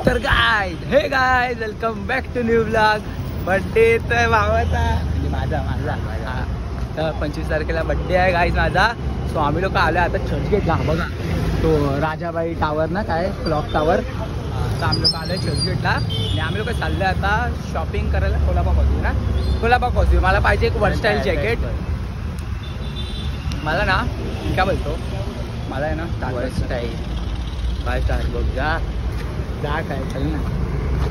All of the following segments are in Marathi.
तर guys, hey guys, welcome back to new blog. Birthday तर भावाचा म्हणजे माझा तर 25 तारखेला बर्थडे आहे गाइस माझा. सो आम्ही लोक आलो आता चर्चगेटला. बघा तो राजाबाई टावर ना, काय क्लॉक टावर. तर आम्ही लोक आलो चर्चगेटला आणि आम्ही लोक चाललो आता शॉपिंग करायला. कोल्हापूर पोहोचू ना, कोल्हापूर पोहोचू. मला पाहिजे एक वर्स्टाईल जॅकेट. मला ना काय बोलतो, मला आहे ना स्टाईल बाय स्टारबक्स जा काय चल ना.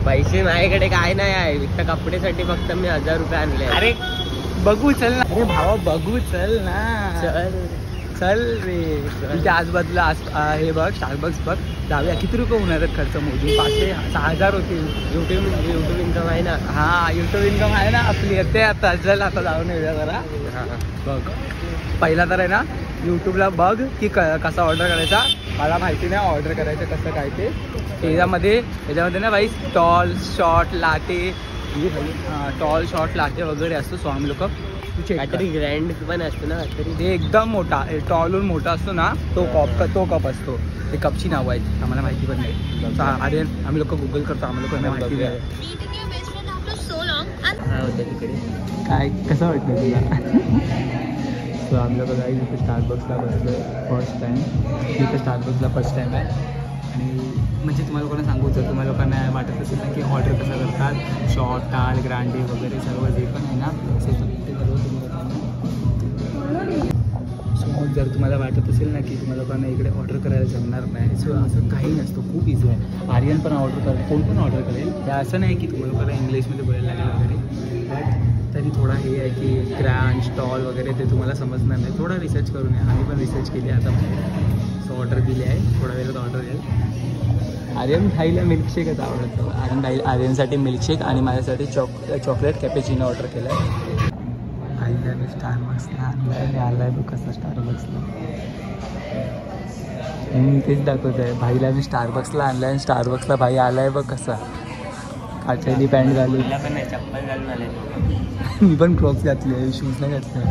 पैसे माझ्याकडे काय नाही आहे, फक्त कपड्यासाठी फक्त मी 1000 रुपये आणले. अरे बघू चल ना, अरे भावा बघू चल ना, चल रे. तिथे आजूबाजूला हे बघ स्टारबक्स बघ, जाऊया. किती रुपये होणार आहेत खर्च मोजून? 500-6,000 होतील. युट्यूब इन्कम आहे ना. हा युट्यूब इन्कम आहे ना आपली. येते आता, चल आता जाऊन येऊया जरा. बघ पहिला तर आहे ना यूट्यूबला बघ की कसा ऑर्डर करायचा. मला माहिती नाही ऑर्डर करायचं कसं काय ते. याच्यामध्ये ना बाई tall short latte, tall short latte वगैरे असतो. सो आम्ही लोक काहीतरी ग्रँड पण असतो ना, काहीतरी ते एकदम मोठा टॉलहून मोठा असतो ना, तो कप असतो. ते कपची नाव आहेत, आम्हाला माहिती पण नाही. अरे आम्ही लोक गुगल करतो, आम्हाला लोकांना माहिती नाही काय कसं वाटतं तुला. सो आम्ही लोक जाईल इथे स्टारबक्सला बसलो फर्स्ट टाईम. इथे स्टारबक्सला फर्स्ट टाईम आहे. आणि म्हणजे तुम्हाला लोकांना सांगू, जर तुम्हाला लोकांना वाटत असेल ना की ऑर्डर कसं करतात, शॉर्ट टाल ग्रांडे वगैरे सर्व जे पण आहे ना ते सर्व तुम्हाला. सो जर तुम्हाला वाटत असेल ना की तुम्हाला लोकांना इकडे ऑर्डर करायला जमणार नाही, सो असं काही नसतं, खूप इझी आहे. आर्यन पण ऑर्डर करेल, कोण पण ऑर्डर करेल. हे असं नाही की तुम्हाला लोकांना इंग्लिशमध्ये बोलायला लागेल वगैरे. बट तरी थोडा हे आहे की ग्रँड स्टॉल वगैरे ते तुम्हाला समजणार नाही. थोडा रिसर्च करून आहे. आम्ही पण रिसर्च केली आता. सो ऑर्डर दिली आहे, थोड्या वेळात ऑर्डर येईल. आर्यन खायला मिल्कशेकच आवडतं. आर्यनसाठी मिल्कशेक आणि माझ्यासाठी चॉकलेट कॅपेचिनो ऑर्डर केलं आहे. आईला मी स्टारबक्सला आणलं आला आहे बघ कसं स्टारबक्सला. तेच दाखवत आहे भाईला मी स्टारबक्सला आणलं आहे आणि स्टारबक्सला भाई आला आहे बघ कसा. काचेली पॅन्ट घालून, पण नाही चप्पल घालून आले. मी पण क्रॉक्स घातले आहे, शूज नाही घातले.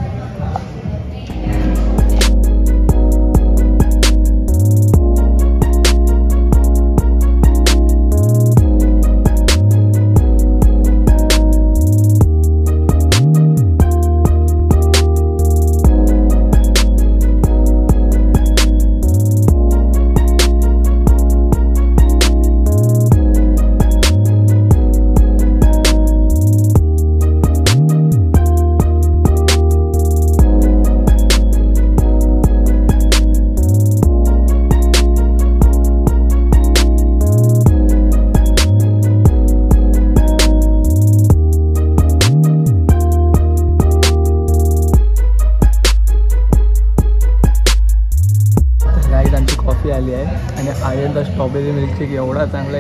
आली आहे आणि आर्यनचा स्ट्रॉबेरी मिल्कशेक एवढा चांगला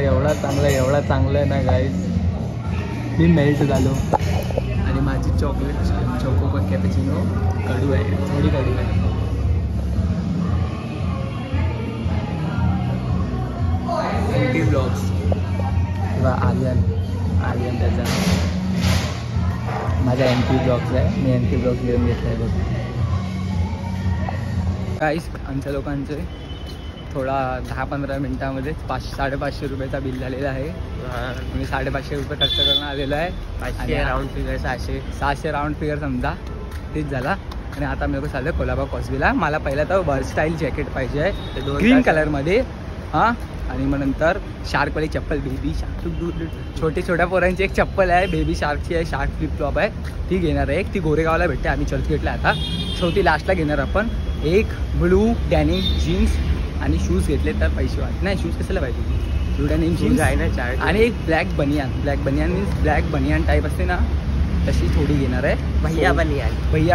आहे ना गाईज. मी मेल्ट झालो. आणि माझी चोको कॅपेचिनो कडू आहे, थोडी कडू आहे. MP ब्लॉग्स किंवा आर्यन त्याचा माझा MP ब्लॉग्स आहे. मी MP ब्लॉग्स लिहून घेतला आहे बघ गाईज. आमच्या लोकांचे थोडा 10-15 मिनटामध्ये 500-550 रुपयाचा बिल झालेला आहे. मी 550 रुपये खर्च करून आलेलो आहे. 500 राऊंड फिगर 600 राऊंड फिगर समजा तेच झाला. आणि आता मी लोक चाललं कोल्हापूर कॉस्बीला. मला पहिला तर वर्स्टाईल जॅकेट पाहिजे आहे ग्रीन कलरमध्ये. हां आणि मग नंतर शार्कवाली चप्पल, बेबी शार्क. छोट्या पोरांची एक चप्पल आहे बेबी शार्कची आहे, शार्क फ्लिप फ्लॉप आहे, ती घेणार आहे. ती गोरेगावला भेटते, आम्ही चर्चगेटला आता. शेवटी लास्टला घेणार आपण एक ब्लू डॅनिम जीन्स आणि शूज घेतले तर पैसे वाट नाही. शूज कशाला पाहिजे? ब्लू डॅनिम जीन्स आहे ना चार्ट. आणि एक ब्लॅक बनियान मीन्स ब्लॅक बनियान टाईप असते ना, तशी थोडी घेणार आहे. भैया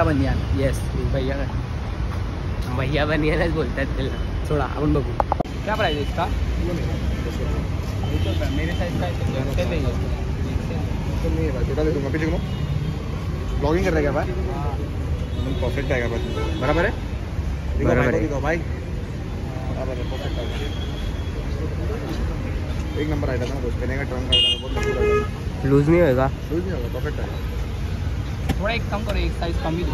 बनियान येस, भैया बनियानच बोलतात त्याला. थोडा आपण बघू क्या प्राइस है इसका. मेरे साइज का ब्लॉगिंग कर रहे क्या भाई? परफेक्ट आएगा बराबर है. भाई एक नंबर आएगा ना, पहने का ट्रंक आएगा बहुत लूज नहीं होगा. परफेक्ट आएगा. थोड़ा एक कम करो, एक साइज कम ही दो.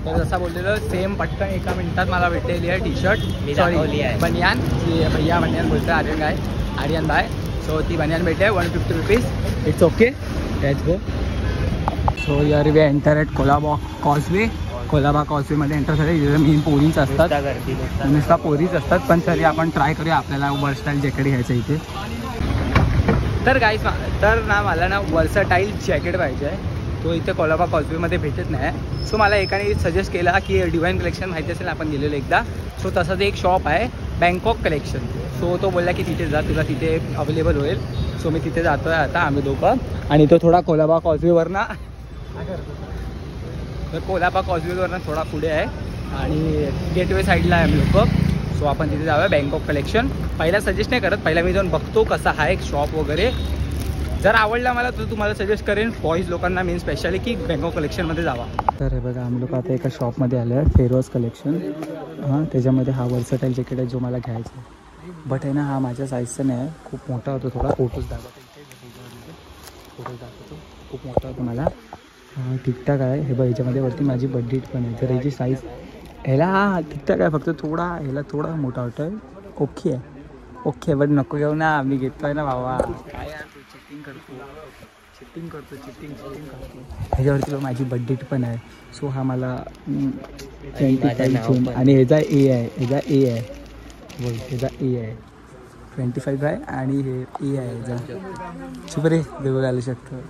तर जसा बोललेलं सेम पटकन एका मिनिटात मला भेटलेली आहे टी शर्ट, मी सॉरी दाखवली आहे. बनियान, जी भैया बनियान बोलतो आर्यन बाय. सो ती बनियान भेटे 150 rupees. It's okay, let's go. So यार we enter at Colaba causeway. Colaba कॉजवेमध्ये एंटर झाले. इथे मेन पोरीच असतात, नुसता पोरीच असतात. पण तरी आपण ट्राय करूया, आपल्याला वर्सटाईल जॅकेट घ्यायचं इथे. तर गाईज तर ना मला ना वर्सटाईल जॅकेट पाहिजे आहे. तो इथे कोलाबा कॉजवेमध्ये भेटत नाही. सो मला एकाने सजेस्ट केला की डिवाइन कलेक्शन माहिती असेल, आपण गेलेलो एकदा. सो तसंच एक शॉप आहे बँकॉक कलेक्शन. सो तो बोलला की तिथे जा, तुला तिथे अवेलेबल होईल. सो मी तिथे जातो आहे आता, आम्ही दोघं. आणि तो थोडा कोलाबा कॉजवेवरनं, तर कोलाबा कॉजवेवरनं थोडा पुढे आहे आणि गेटवे साईडला आहे आम्ही लोक. सो आपण तिथे जाऊया बँकॉक कलेक्शन. पहिला सजेस्ट नाही करत, पहिला मी जाऊन बघतो कसा आहे शॉप वगैरे. जर आवडला मला तर तुम्हाला सजेस्ट करेन बॉईज लोकांना मेन स्पेशली की बँकॉक कलेक्शनमध्ये जावा. तर हे बघा आम्ही लोक आता एका शॉपमध्ये आलो आहे, फेरोज कलेक्शन. हां, त्याच्यामध्ये हा वर्सटाईल जॅकेट आहे जो मला घ्यायचा आहे. बट आहे ना हा माझ्या साईजचा नाही आहे, खूप मोठा होतो थोडा. फोटोज दाखवतो, फोटोज दाखवतो, खूप मोठा होतो मला. ठीकठाक आहे. हे बघ ह्याच्यामध्ये वरती माझी बड्डी पण आहे. तर ह्याची साईज ह्याला ठीकठाक आहे, फक्त थोडा ह्याला थोडा मोठा होतो आहे. ओके आहे, ओके. बट नको घेऊ ना, मी घेतो आहे ना बाबा. काय यार तू चिटिंग करतो. ह्याच्यावरती माझी बड्डी पण आहे. सो हा मला 25 आणि ह्याचा ए आहे, बोल ह्याचा ए आहे 25 आहे आणि हे ए आहे ह्याचा. सुपर आहे, देऊ घालू शकतो.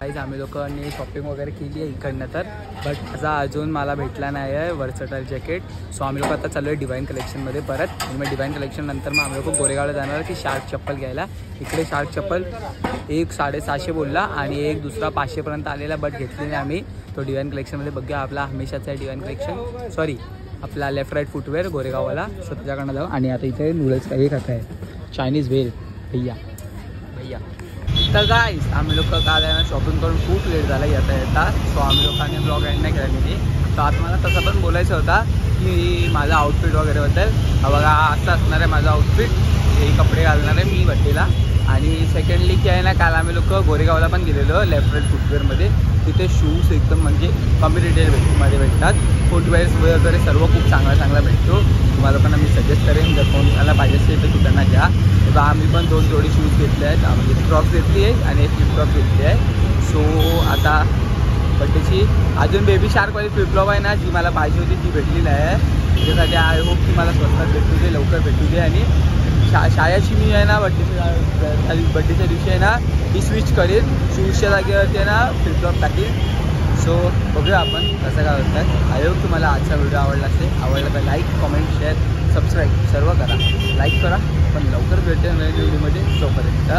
काहीच आम्ही लोकांनी शॉपिंग वगैरे केली आहे इकडनं तर. बट माझा अजून मला भेटला नाही आहे वर्सटाईल जॅकेट. सो आम्ही लोक आता चालू आहे डिवाइन कलेक्शनमध्ये परत. आणि मग डिवाइन कलेक्शन नंतर मग आम्ही लोक गोरेगावला जाणार की शार्क चप्पल घ्यायला. इकडे शार्क चप्पल एक 750 बोलला आणि एक दुसरा 500पर्यंत आलेला, बट घेतली नाही आम्ही. तो डिवाइन कलेक्शनमध्ये बघूया. आपला हमेशाचा आहे डिवाइन कलेक्शन, सॉरी आपला लेफ्ट राईट फुटवेअर गोरेगाववाला. सो त्याच्याकडनं जाऊ. आणि आता इथे नूडल्स काही खात आहे, चायनीज व्हेल भैया. तर गाईज आम्ही लोक काल आहे ना शॉपिंग करून खूप लेट झाला येता. सो आम्ही लोकांनी ब्लॉग एंड नाही केला मी. सो आता मला तसं पण बोलायचं होता की माझा आउटफिट वगैरेबद्दल. बघा असं असणार आहे माझं आउटफिट, हे कपडे घालणार आहे मी बड्डेला. आणि सेकंडली की आहे ना काल आम्ही लोक गोरेगावला पण गेलेलो लेफ्ट राईट फुटवेअरमध्ये. तिथे शूज एकदम म्हणजे कमी रिटेलमध्ये भेटतात. फुटवेअर्स वगैरे सर्व खूप चांगला भेटतो. तुम्हाला लोकांना मी सजेस्ट करेन, जर कोणाला पाहिजे असेल तर तिकडनं घ्या. तर आम्ही पण 2 जोडी शूज घेतले आहेत, म्हणजे क्रॉक्स घेतली आहे आणि एक फ्लिपफ्लॉप घेतली आहे. सो आता बड्डेची अजून बेबी शार्कवाली फ्लिपफ्लॉप आहे ना जी मला पाहिजे होती ती भेटली नाही आहे. त्याच्यासाठी आय होप की मला स्वस्तात भेटू दे, लवकर भेटू दे. आणि शाळेची मी आहे ना बड्डेच्या दिवशी आहे ना ही स्विच करेन, शूजच्या जागेवरती आहे ना फ्लिपफ्लॉप टाकेल. सो बघूया आपण कसं काय होतं. आय होप तुम्हाला आजचा व्हिडिओ आवडला असेल. आवडला तर लाईक, कमेंट, शेअर, सबस्क्राईब सर्व करा. लाईक करा, पण लवकर भेटेल नवीन व्हिडिओमध्ये. तोपर्यंत